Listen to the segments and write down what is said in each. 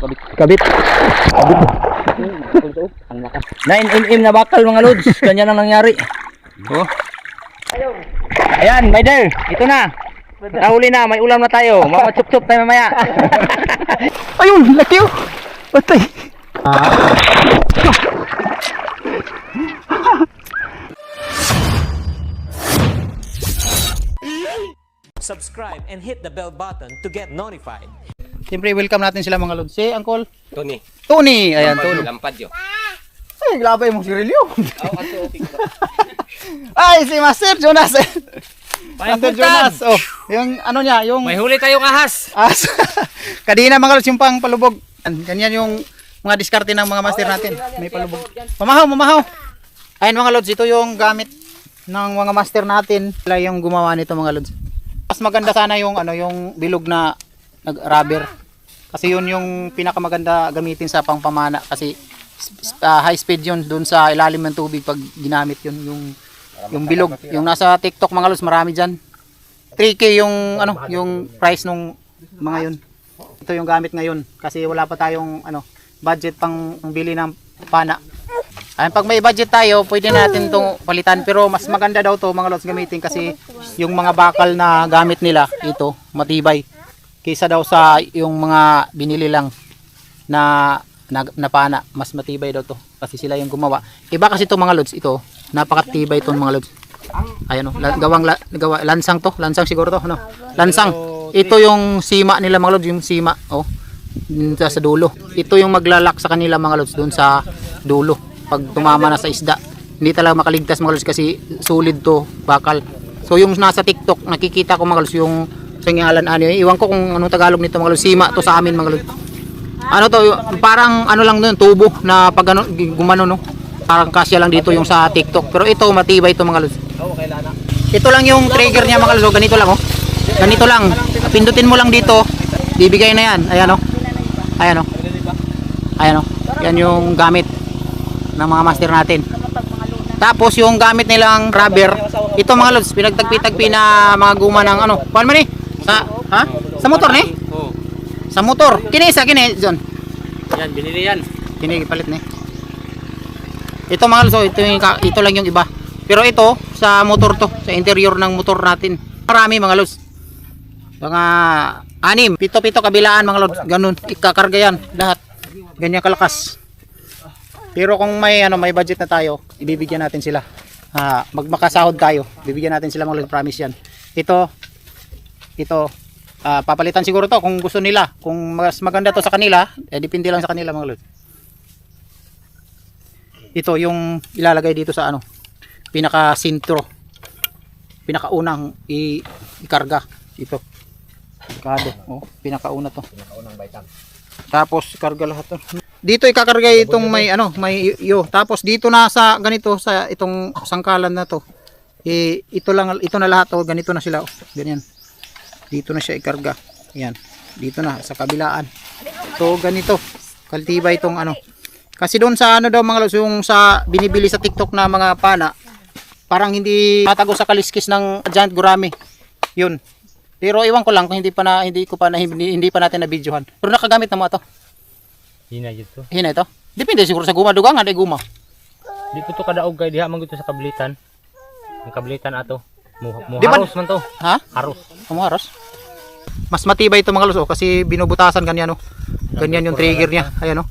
Kabit. Ang lakas. 9mm na bakal mga lods. Ganyan ang nangyari. Oh. Ayan, my dear. Ito na. Nahuli na, may ulam na tayo. Mamachup-chup tayo mamaya. Ayun, laki oh. Patay. Subscribe and hit the bell button to get notified. Siyempre, welcome natin sila mga lods. Si Uncle Tony. Tony. Ayan, Tony. Lampad yun. Ay, glabay mong sirilyo. Ay, si Master Jonas. Master Jonas. Oh, yung ano niya, yung May huli tayong ahas. kadina mga lods, yung pang palubog. Ganyan yung mga diskarte ng mga master natin. May palubog. Mamahaw. Ayun mga lods, ito yung gamit ng mga master natin. Sila yung gumawa nito mga lods. Mas maganda sana yung ano, yung bilog na rubber. Kasi yun yung pinakamaganda gamitin sa pangpamana kasi high speed yun doon sa ilalim ng tubig pag ginamit yun yung bilog. Yung nasa TikTok mga lods, marami diyan. 3K yung ano, yung price nung mga yun. Ito yung gamit ngayon kasi wala pa tayong ano, budget pang bili ng pana. Ayun, pag may budget tayo, pwede natin itong palitan. Pero mas maganda daw to mga lods gamitin kasi yung mga bakal na gamit nila, ito, matibay. Kaysa daw sa yung mga binili lang na pana, mas matibay daw to. Kasi sila yung gumawa. Iba kasi ito mga lods, ito, napakatibay itong mga lods. Ayan o, gawa, lansang to, lansang siguro to, no? Lansang. Ito yung sima nila mga lods, yung sima, oh, sa dulo. Ito yung maglalak sa kanila mga lods, doon sa dulo. Pag tumama na sa isda, hindi talaga makaligtas mga lods kasi solid to, bakal. So yung nasa TikTok, nakikita ko mga lods yung sangalan ano, iwan ko kung anong Tagalog nito mga lods, sima to sa amin mga lods. Ano to, parang ano lang doon, tubo na pag ano, gumano no. Parang kasya lang dito yung sa TikTok. Pero ito matibay ito mga lods. Ito lang yung trigger niya mga lods, ganito lang oh. Ganito lang. Pindutin mo lang dito, bibigay na yan. Ayan oh. Ayan oh. Ayan oh. Yan yung gamit ng mga master natin. Tapos yung gamit nilang rubber, ito mga lods, pinagtagpi-tagpi na mga guma ng ano. Paano man eh? Ha? Sa motor ni? Oo. Sa motor. Kini John. Yan, binili yan. Kini palit ni. Ito mga lods, ito lang yung iba. Pero ito sa motor to, sa interior ng motor natin. Marami mga lods. Mga 6, 7 kabilaan mga lods. Ganun, ikakarga yan lahat. Ganyan kalakas. Pero kung may ano, may budget na tayo, ibibigyan natin sila. Magmakasahod tayo, bibigyan natin sila mga lods, promise yan. Ito papalitan siguro to kung gusto nila. Kung mas maganda to sa kanila, depende lang sa kanila mga lods. Ito yung ilalagay dito sa ano, pinaka sintro, pinakaunang ikarga. Ito kado, oh, pinakauna to, pinakaunang baitang. Tapos karga lahat to. Dito ikakarga itong may ano, may iyo. Tapos dito na sa ganito sa itong sangkalan na to. Ito na lahat oh, ganito na sila oh. Ganyan. Dito na siya ikarga. Ayan. Dito na sa kabilaan. So ganito. Kaltibay itong ano. Kasi doon sa ano daw mga lods, yung sa binibili sa TikTok na mga pana, parang hindi matago sa kaliskis ng giant gurami. Yun. Pero iwan ko lang kung hindi pa natin na videohan. Pero nakagamit na mo ito. Hina dito. Hina ito? Depende siguro sa guma. Dugang ada guma. Dito to kadaog kay diha man gito sa kablitan. Ang kablitan ato. Haros man to. Ha? Haros. Haros? Mas matibay ito mga lods oh, kasi binubutasan ganyan oh. Ganyan yung trigger niya. Ayan oh.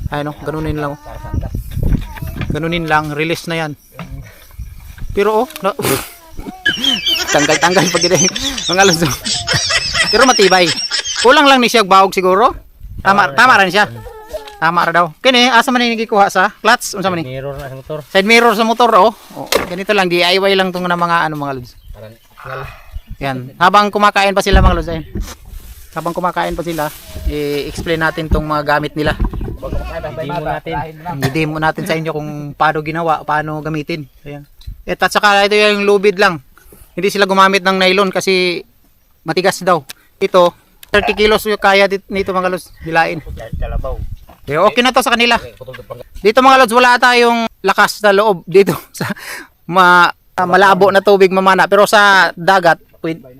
Ayan oh, ganunin lang oh. Ganunin lang, release na yan. Pero oh, tanggal pag ito mga lods oh. Pero matibay. Kulang lang ni siya baog siguro. Tama rin siya. Tama ra daw. Kini asa man ni gikuha sa clutch unsa man ni? Mirror na sa motor. Side mirror sa motor oh. Oh, ganito lang DIY lang tong na mga ano mga lods. Yan. Habang kumakain pa sila mga lods ayun. Habang kumakain pa sila, i-explain natin tong mga gamit nila. I-demo natin sa inyo kung paano ginawa, paano gamitin. Ayan. At saka ito yung lubid lang. Hindi sila gumamit ng nylon kasi matigas daw. Ito 30 kilos yung kaya nito mga lods, hilain. Okay na to sa kanila. Dito mga lods, wala tayong lakas na loob dito sa malabo na tubig mamana. Pero sa dagat,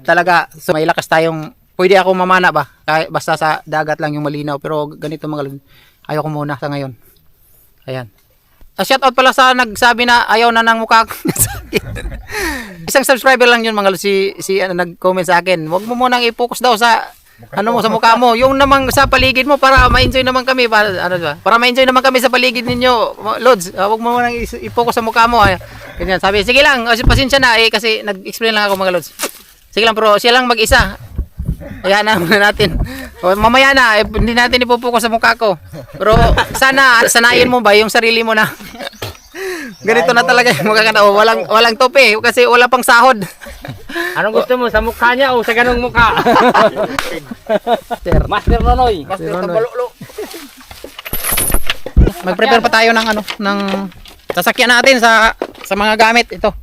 talaga so may lakas tayong pwede ako mamana ba? Kahit basta sa dagat lang yung malinaw. Pero ganito mga lods, ayaw ko muna sa ngayon. Ayan. Shout out pala sa nagsabi na ayaw na ng mukha ko. Isang subscriber lang yun mga lods, si nag-comment sa akin. Huwag mo munang i-focus daw sa ano mo sa mukha mo. Yung namang sa paligid mo para ma-enjoy naman kami. Para ma-enjoy naman kami sa paligid ninyo, Lods. Huwag mo munang i-focus sa mukha mo. Ganyan. Sabi, sige lang, pasensya na kasi nag-explain lang ako mga Lods. Sige lang, pero siya lang mag-isa. Kaya na muna natin. O, mamaya na, hindi natin ipopokus sa mukha ko. Pero sana sanayin mo ba yung sarili mo na ganito na talaga yung magkakanta. O, walang tope kasi wala pang sahod. Anong gusto mo? Sa mukha niya o sa ganong mukha? Master Nonoy. Master Tabalolo. Mag-prepare pa tayo ng ng sasakyan natin sa mga gamit ito.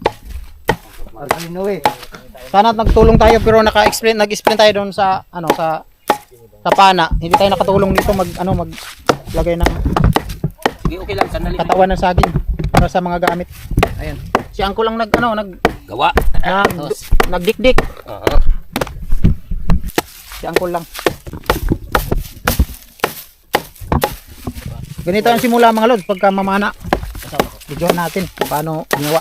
Sana nagtulong tayo pero nag-explain tayo doon sa sa pana. Hindi tayo nakatulong dito maglagay ng Okay lang, sandali. katawan ng saging para sa mga gamit. Ayan. Si Angko lang Gawa. nagdikdik. Si Angko lang. Ganito ang simula mga lods pagka mamana. Video natin kung paano ginawa.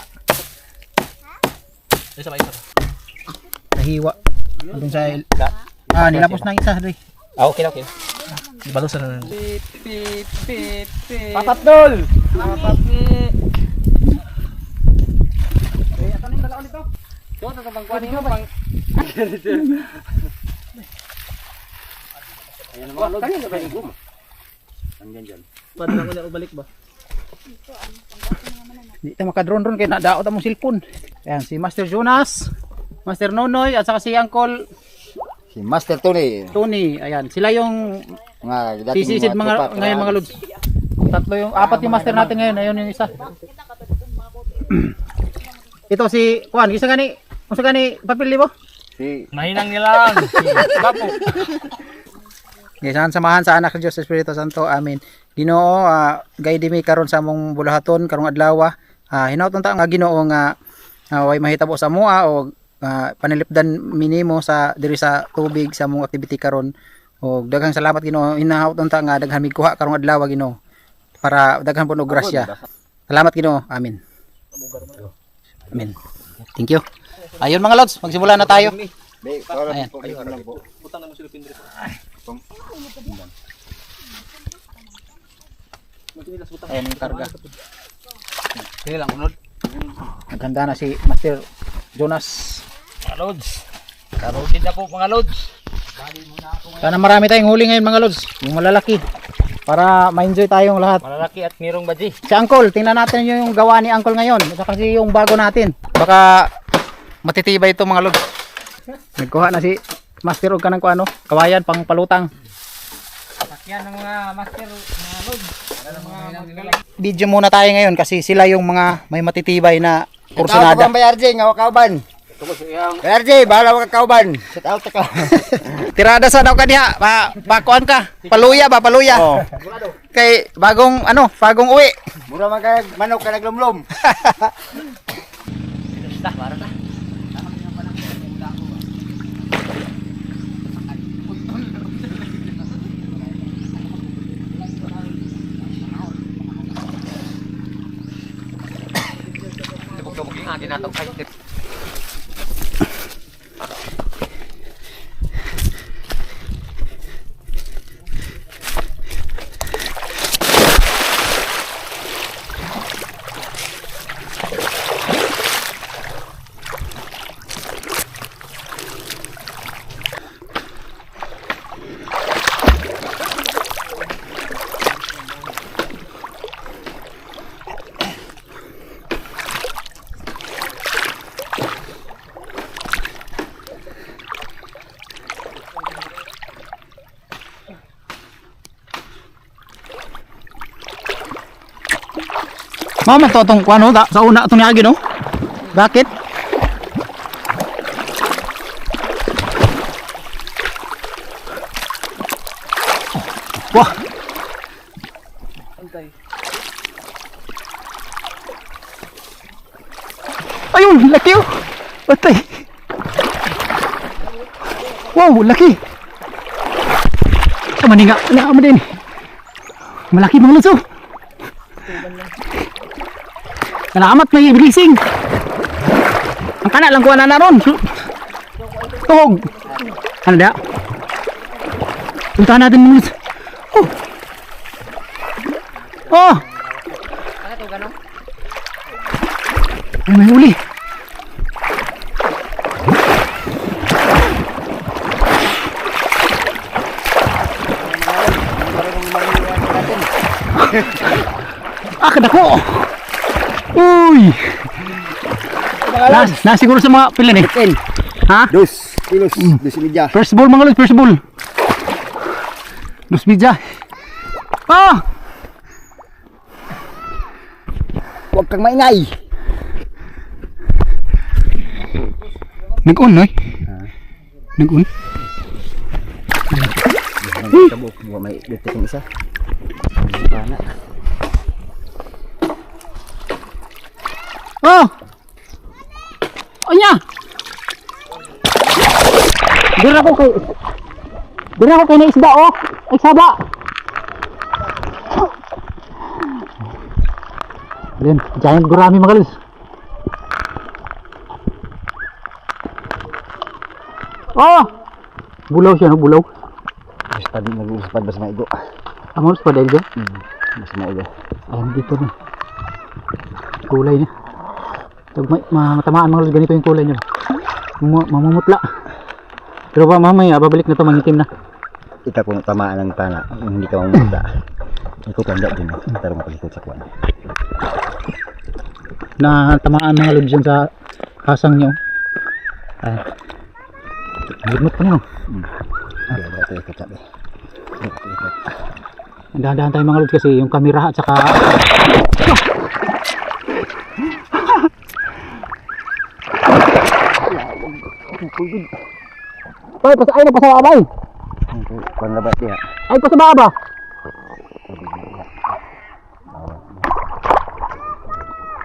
Nahiwa. Doon sa nilapos na isa, Dre. Okay. Balusan na. Papatdol! Hindi tayo makadron-dron kaya nadaot ang mong cellphone. Ayan, si Master Jonas, Master Nonoy, at saka si Uncle Si Master Tony, Tony. Ayan, sila yung mga sisisid ngayon mga lods. Apat yung master natin ngayon. Ayun yung isa. Ito si Juan. Isa gani papel mo? Si Mahinang nilang. Bapo. Samahan sa anak ng Diyos sa Espiritu Santo. Amen. Ginoo, guide mi karon sa among bulahaton karong adlaw. Hinaut unta nga Ginoo nga way mahitabo sa mua o panilipdan minimo sa diri sa tubig sa among activity karon. O daghang salamat Ginoo. Hinaut unta nga daghan mig kuha karong adlaw Ginoo. Para daghan pud og grasya. Salamat Ginoo. Amen. Amen. Thank you. Ayun mga lods, magsimula na tayo. Ayan. Ayan yung karga. Sige lang, unod. Naghanda na si Master Jonas. Mga Lods. Karudid na po mga Lods. Sana marami tayong huli ngayon mga lods. Yung malalaki. Para ma-enjoy tayong lahat. Malalaki at mirong baji. Si Uncle, tingnan natin yung gawa ni Uncle ngayon. At saka yung bago natin. Baka matitibay ito mga lods. Nagkuha na si Master og kanang kuano, kawayan pang palutang. Sakyan ng mga master mga Lods. Video muna tayo ngayon kasi sila yung mga may matitibay na kursunada. Bayar J, nga kauban. Bayar J, bahala ka kauban. Shout out ka. Tirada sa daw kaniya, pakuan ka. Paluya ba, paluya. Oh. Kay bagong uwi. Mura man kay manok ka naglumlum. Mama to tong kuano sa una to niagi no. Bakit? Wah. Ayun, laki oh. Patay. Wow, laki. Maninga, mo din. Malaki mga lods, oh. Salamat, may blising. Ang kana lang kuha na naron. Tuhog. Ano da? Puntahan natin mga lods. Oh. Oh. Ay, may huli. Kadako. Uy. Na siguro sa mga pila ni. Ha? 2 kilos, 2.5. First ball mga lods, first ball. 2 media. Ah! Huwag kang maingay. Nag-on, noy? Nag-on? Tabo, may dito kang isa. Pana. Oh! Anya! Dira ko kay na isda, oh! Ay, saba! Yan, giant gurami mga lods. Oh! Bulaw siya, no? Bulaw. Nag-uuspad ba sa maigo? Ang oras pa dahil dyan? Mas maigo. Ayan, dito na. Kulay niya. Matamaan mga lods, ganito yung kulay niya. Mamumutla. Pero pa mamaya, babalik na to, mangitim na. Ika kung tamaan ng tana, hindi ka mamuta. Ikaw kanda din, pero mapalikot sa kuwan. Na tamaan mga lods yan sa hasang niyo. Ayan. Gudmot pa niyo. Wala ito yung katabi. Dahan-dahan tayo mga lods kasi yung kamera at saka ay, nagpasaba ba? Panlabat niya. Ay, pasaba ba?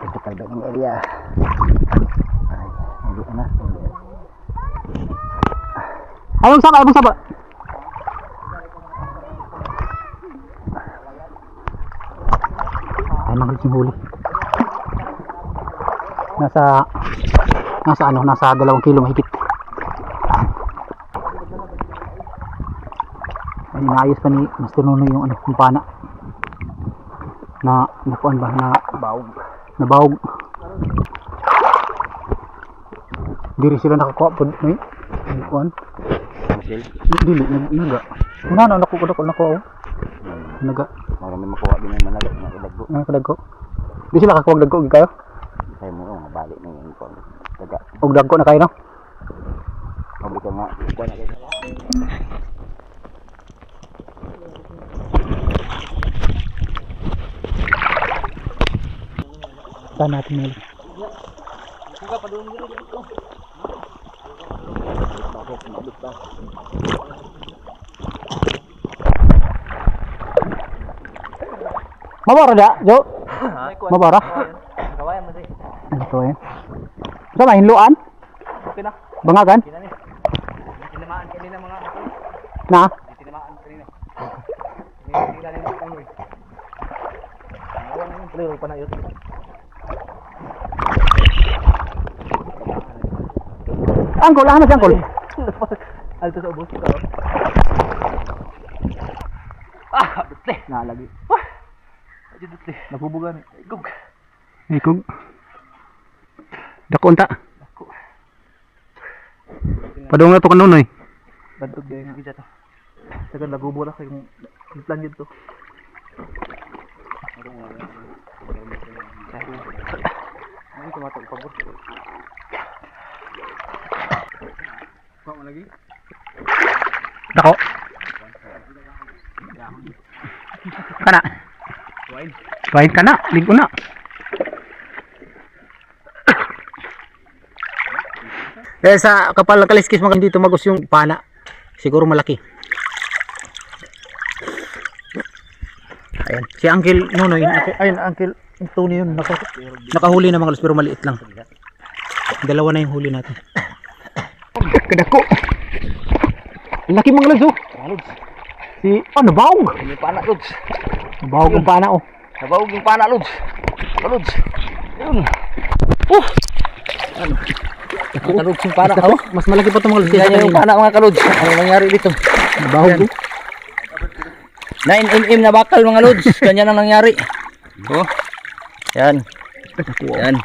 Ito kalbat ng area. Ay, hindi na. Ayong saba. Ay, mga lods yung huli. Nasa 2 kilo mahigit. Ay, inaayos pa ni Mr. Nuno yung yung pana. Nakuan ba? Nabawog. Diri sila nakakuha po. May? Nakuan? Dili, naga. Una, nakuha. Naga. Marami makuha din yung manalag na ilagbo. Kadagko. Di sila kakuha dagko kayo? Kaya mo, mabalik na yung ipon. Daga. Og dagko na kayo, no? Mabalik ka nga. Kuha na kayo. Saan natin nila? Mabara da, Jo? Mabara? Kawayan mo di. Ano to yan? Sama, hinluan? Okay na. Bangagan? Tinamaan kanina mga Na? tinamaan kanina. Hindi na rin ang uwi. Awan na yung plero pa na yun. Angkol, ano si angkol? Alto sa ubos. Dutli. Nalagi. Aja dutli. Nabubugan. Igog. Ikog. Dako unta. Padung na to kanunoy. Bantog din yung isa to. Tagal nagubo na kayong plan yun to. Ano tumatag pabor? Kau mo lagi? Dako. Kana. Wain kana, lingko na. Dahil sa kapal ng kaliskis mga dito magos yung pana. Siguro malaki. Ayan, si Uncle Nonoy, ayun Uncle Tony yun, nakahuli na mga los pero maliit lang. Dalawa na yung huli natin. Kadako. Laki mga lods oh. Si, nabaog. Yung pana, Lods. Nabaog ang pana oh. Nabawag yung pana, Lods. Lods. Yun. Mga Lods yung pana. Oh, mas malaki pa itong mga lods. Yan yung pana mga Lods. Ano nangyari dito? Nabaog oh. 9mm na bakal mga Lods. Ganyan ang nangyari. Oh. Yan. Yan.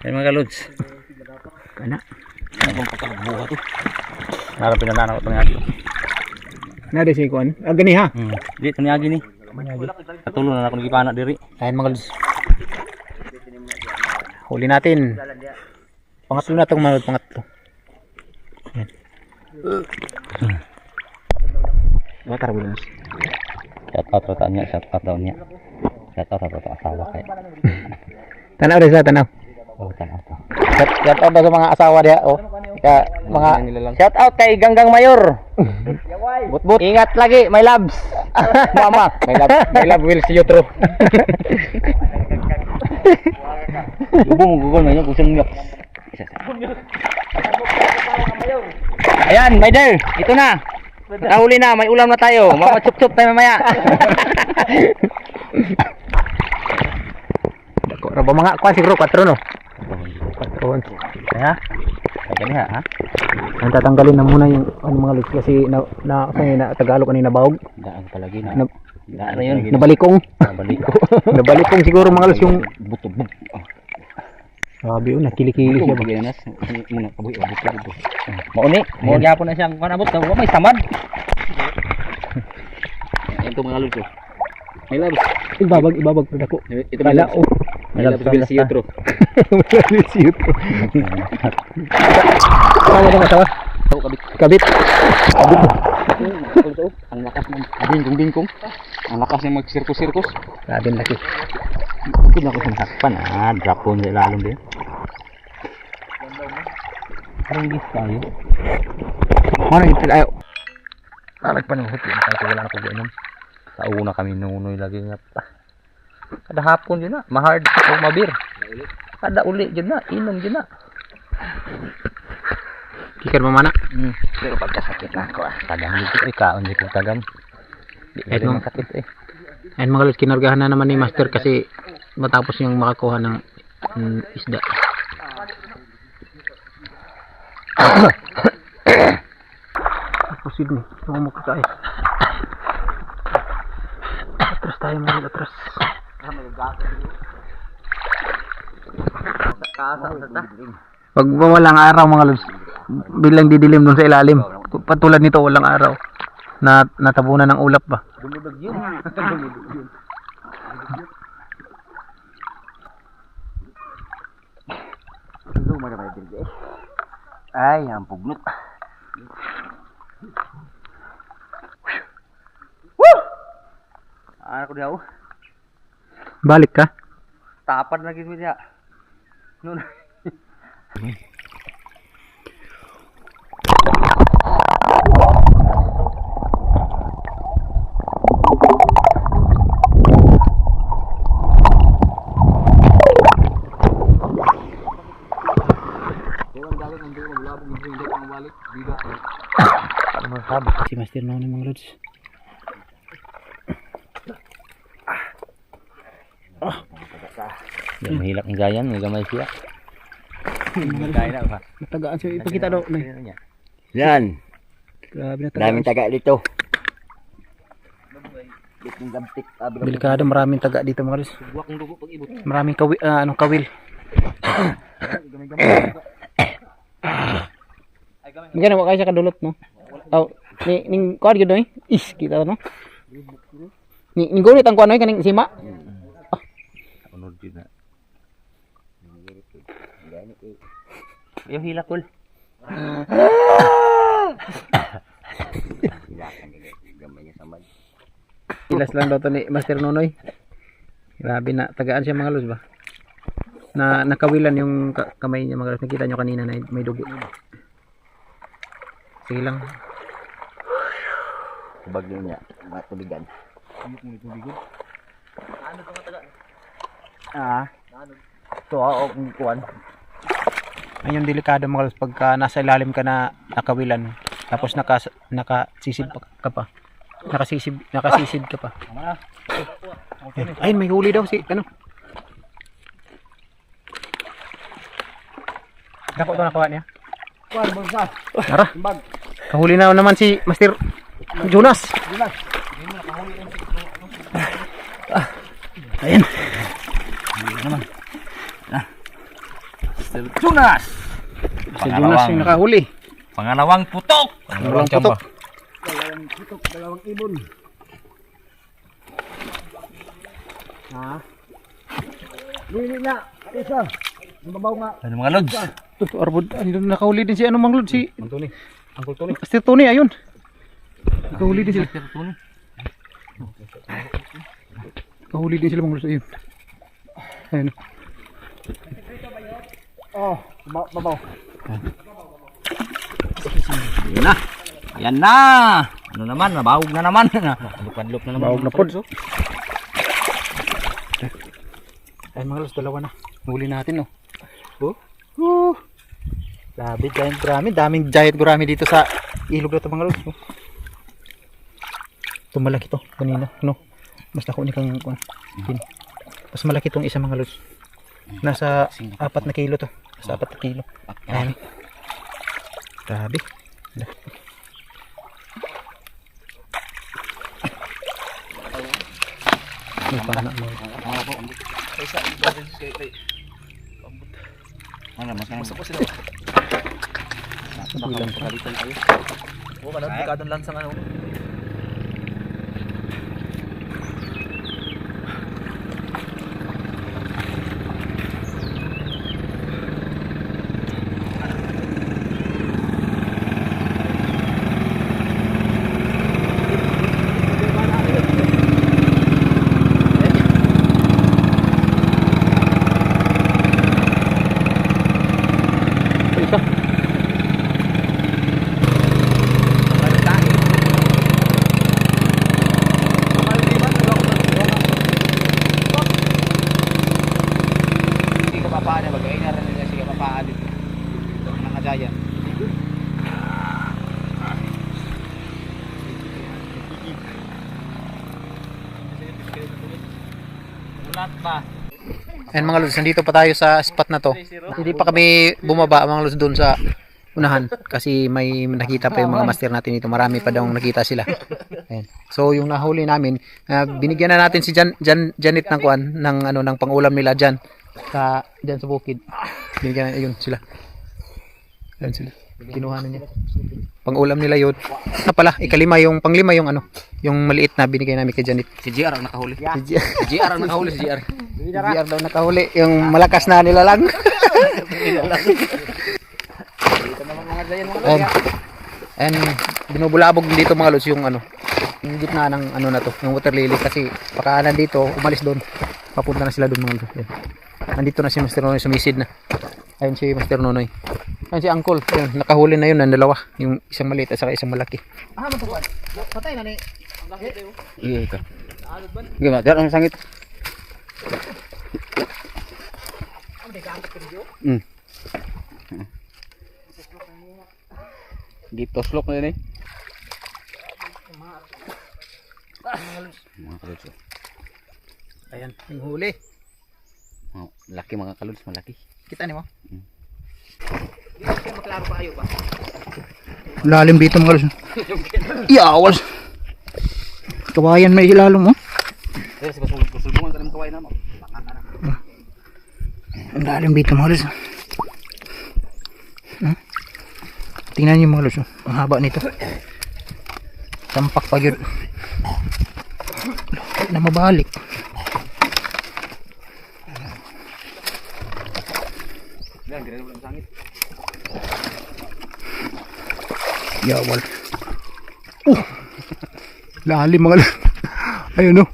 Yan mga Lods. Kana. Ano bang pagkakabuha to? Harapin na nanakot ng agi. Nada si kuan. Gani ha. Dito ni agi ni. Katulong na ako nagipana diri. Ayan mga lods. Huli natin. Pangatlo na itong mga lods. Pangatlo. Ayan. Tara bulan. Shout out rata niya, shout out daw niya. Shout out rata asawa kay. Tanaw rin sa tanaw. Oh, tanaw to. Shout out daw sa mga asawa diya. Oh. Kaya mga Shout out kay Ganggang Mayor. But ingat lagi, my loves. Mama, my love will see you through. Bubong gugol na niya kusang miyok. Ayan, my dear, ito na. Nahuli na, may ulam na tayo. Mamachup-chup tayo mamaya. Dako ra ba mga kuan siguro 4 no? 4. Ha? Kaya ha? Ang tatanggalin na muna yung mga lods kasi na Tagalog kanina baog. Daan palagi na. Ano yun? Nabalikong. Balik. Nabalikong siguro mga lods yung Butubog. sabi yun, nakili-kili siya. Bagayanas muna kabuhi buto. Mauni, mo gyapon na siyang kanabot daw may samad. Ito mga luto. May labs. Ibabag pa dako. Ito may labs. May labs bil si Yutro. Si Yutro. Ano ba masawa? Kabit. Ang lakas ng bingkong. Ang lakas ng mag-sirkus-sirkus. Grabe laki. Mungkin ako sinakpan drop po sa ilalim din. Parang gis tayo. Ano ito ayo? Nagpanuhot yun. Kasi wala na ko inom. Sa una kami nunoy lagi nga. Kada hapon yun na. Mahard o mabir. Kada uli yun na. Inom yun na. Kikar mamana. Pero pagkasakit na ako tagang dito. Kaon dito tagang. Di ka rin sakit Ayun mga lods, kinargahan na naman ni Master kasi matapos yung makakuha ng isda. Proceed ni. Tumumok tayo. Atras tayo mga lods, atras. Pag walang araw mga lods, bilang didilim dun sa ilalim. Patulad nito walang araw. Natabunan ng ulap ba? Ay, ang pugnot. Ano ko diyaw? Balik ka? Tapad na gid diya. Nun. Si Master na mga lods. Yan mahilak ng gayan. May gamay siya. Tagaan siya. Ipakita daw. Yan. Grabe na tagaan. Daming taga dito. Delikado, maraming taga dito mga lods. Maraming kawil. Magkano mo kayo sa kadulot no? Oh, ning kuan gyud noy. Is kita no. Ning gunit ang kuan noy kaning sima. Unod yun na. Yung hila kul. Ilas lang daw to ni Master Nonoy. Grabe na tagaan siya mga lods ba. Nakawilan yung kamay niya mga lods. Nakita nyo kanina na may dugo. Sige lang. Bagyo niya. Matubigan. So, kung kuan. Ayun delikado mga lods pagka nasa ilalim ka na nakawilan. Tapos nakasisid ka pa. Nakasisid ka pa. Ayun, may huli daw si ano. Dako to nakuha niya. Tara. Kahuli na naman si Master Jonas. Ayan. Sir Jonas! Si Jonas yung nakahuli. Pangalawang putok! Pangalawang putok. Ano mga lods? Ito, arbod. Andun nakahuli din si ano mang Lord, si Uncle Tony. Master Tony, ayun. Nakahuli din sila. Nakahuli din sila mga Lord, ayun. Ayun. Yan na. Yan na. Ano naman, nabahog na naman. Padlok na naman. Bahog na pod. Ayun mga Lord, dalawa na. Huli natin, no. Labi, giant gurami. Daming giant gurami dito sa ilog na ito mga Lord. Ito malaki to kanina, no? Mas nakuha ni kang mas malaki tong isa mga Lord. Nasa 4 na kilo to. Nasa 4 na kilo. Ayan. Grabe. May pana mo. Masok ko sila. Bilang pa. Oo, kadang lansang ano. Ayan mga Lods, nandito pa tayo sa spot na to. Hindi pa kami bumaba mga Lods doon sa unahan kasi may nakita pa yung mga master natin dito. Marami pa daw nakita sila. Ayan. So yung nahuli namin, binigyan na natin si Janet ng kuan ng pangulam nila diyan sa bukid. Binigyan na yun sila. Ayan sila. Kinuha na niya. Pangulam nila yun. Pala, panglima yung yung maliit na binigay namin kay Janet. Si JR ang nakahuli. Si JR ang nakahuli, si JR. JR daw nakahuli. Yung malakas na nilalang. And binubulabog dito mga Lods yung yung gitna ng na to, ng water lily kasi baka nandito, umalis doon. Papunta na sila doon mga Lods. Nandito na si Master Nonoy, sumisid na. Ayun si Master Nonoy. Ayun si Uncle, ayun, nakahuli na yun ng dalawa. Yung isang maliit at saka isang malaki. Patay na ni. Iya ka. Gimana? Jangan sangit. Gitu slok na ini. Mga kaluds. Ayan, yung huli. Laki mga kaluds, malaki. Kita ni mo? Maklaro pa kayo ba? Lalim dito mga Lods. Iyawal. Kawayan may ilalim mo. Eh, pasulbungan ka ng kawayan na mo. Ang lalim dito mga Lods. Tingnan niyo mga Lods. Ang haba nito. Tampak pa yun. Na mabalik. Yawal. Lalim mga Lods. Ayun o.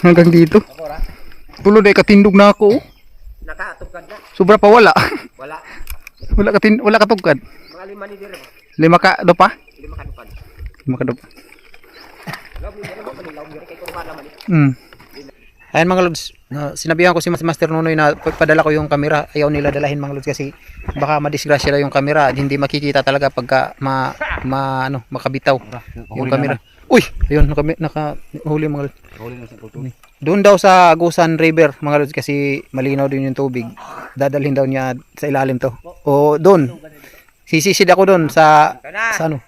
Hanggang dito. Tulod ay katindog na ako. Nakatugkad na. Sobra pa wala. Wala. Wala katugkad. Mga 5 ni dire. 5 ka do pa? 5 kanupad. 5 ka do. Labi dire mo panilaw dire kay kurban naman. Ayan mga lods, sinabihan ko si Master Nunoy na padala ko yung camera. Ayaw nila dalahin mga lods kasi baka madisgrasya lang yung camera. Hindi makikita talaga pagka makabitaw yung camera. Uy, ayun nakahuli mga lods. Doon daw sa Agusan River mga lods kasi malinaw din yung tubig. Dadalhin daw niya sa ilalim to. O doon. Sisisid ako doon sa ano?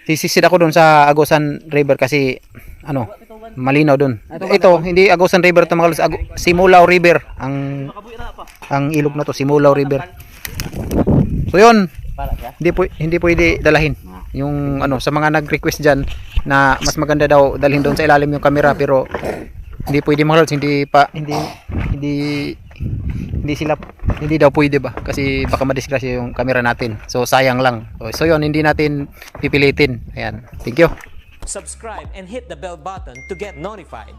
Sisisid ako doon sa Agusan River kasi malinaw doon. Ito, hindi Agusan River to mga lods, Simulaw River ang ilog na to, Simulaw River. So yun, hindi pwede dalahin yung sa mga nag-request diyan na mas maganda daw dalhin doon sa ilalim yung camera, pero hindi pwede mga lods, hindi daw pwede ba kasi baka madisgrasya yung camera natin. So sayang lang. So yun, hindi natin pipilitin. Ayan. Thank you. Subscribe and hit the bell button to get notified.